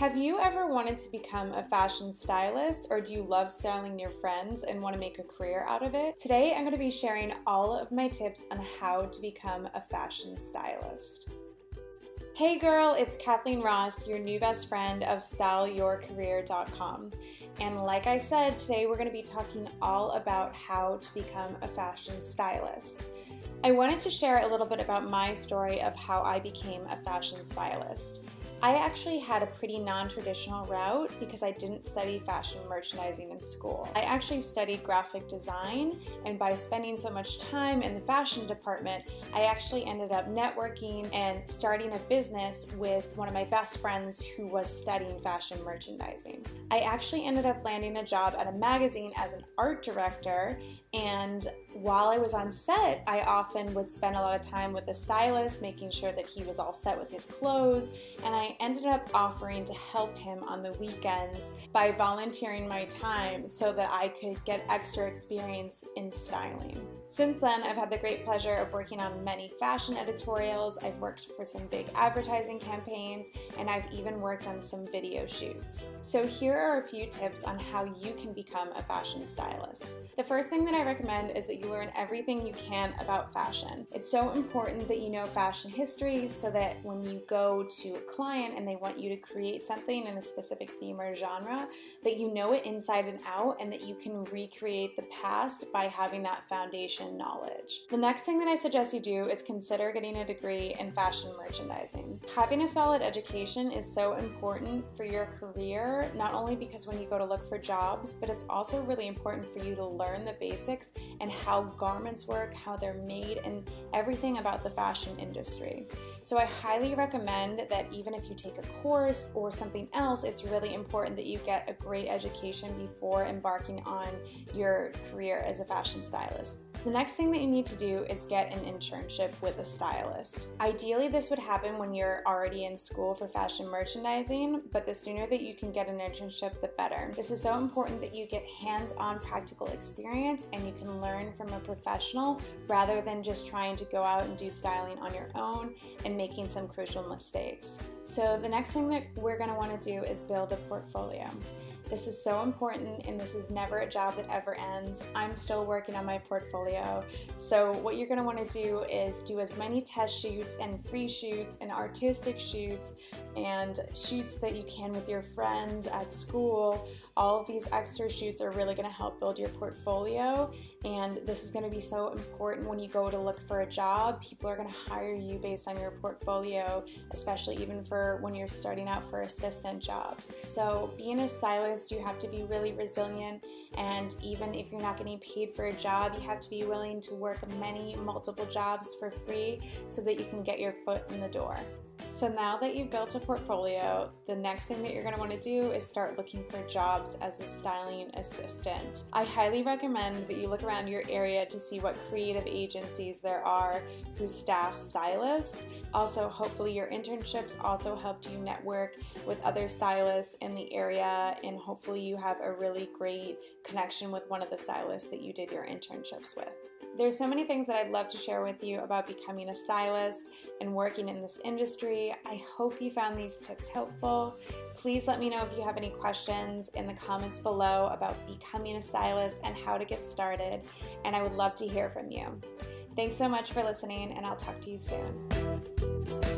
Have you ever wanted to become a fashion stylist, or do you love styling your friends and want to make a career out of it? Today I'm going to be sharing all of my tips on how to become a fashion stylist. Hey girl, it's Kathleen Ross, your new best friend of StyleYourCareer.com. And like I said, today we're going to be talking all about how to become a fashion stylist. I wanted to share a little bit about my story of how I became a fashion stylist. I actually had a pretty non-traditional route because I didn't study fashion merchandising in school. I actually studied graphic design, and by spending so much time in the fashion department, I actually ended up networking and starting a business with one of my best friends who was studying fashion merchandising. I actually ended up landing a job at a magazine as an art director, and while I was on set, I often would spend a lot of time with the stylist, making sure that he was all set with his clothes, and I ended up offering to help him on the weekends by volunteering my time so that I could get extra experience in styling. Since then, I've had the great pleasure of working on many fashion editorials, I've worked for some big advertising campaigns, and I've even worked on some video shoots. So here are a few tips on how you can become a fashion stylist. The first thing that I recommend is that you learn everything you can about fashion. It's so important that you know fashion history so that when you go to a client and they want you to create something in a specific theme or genre, that you know it inside and out and that you can recreate the past by having that foundation knowledge. The next thing that I suggest you do is consider getting a degree in fashion merchandising. Having a solid education is so important for your career, not only because when you go to look for jobs, but it's also really important for you to learn the basics and how garments work, how they're made, and everything about the fashion industry. So I highly recommend that even if you take a course or something else, it's really important that you get a great education before embarking on your career as a fashion stylist. The next thing that you need to do is get an internship with a stylist. Ideally, this would happen when you're already in school for fashion merchandising, but the sooner that you can get an internship, the better. This is so important that you get hands-on practical experience and you can learn from a professional rather than just trying to go out and do styling on your own and making some crucial mistakes. So the next thing that we're going to want to do is build a portfolio. This is so important, and this is never a job that ever ends. I'm still working on my portfolio. So what you're going to want to do is do as many test shoots and free shoots and artistic shoots and shoots that you can with your friends at school. All of these extra shoots are really going to help build your portfolio, and this is going to be so important when you go to look for a job. People are going to hire you based on your portfolio, especially even for when you're starting out for assistant jobs. So being a stylist, you have to be really resilient, and even if you're not getting paid for a job, you have to be willing to work multiple jobs for free so that you can get your foot in the door. So now that you've built a portfolio, the next thing that you're going to want to do is start looking for jobs as a styling assistant. I highly recommend that you look around your area to see what creative agencies there are who staff stylists. Also, hopefully your internships also helped you network with other stylists in the area, and hopefully you have a really great connection with one of the stylists that you did your internships with. There's so many things that I'd love to share with you about becoming a stylist and working in this industry. I hope you found these tips helpful. Please let me know if you have any questions in the comments below about becoming a stylist and how to get started, and I would love to hear from you. Thanks so much for listening, and I'll talk to you soon.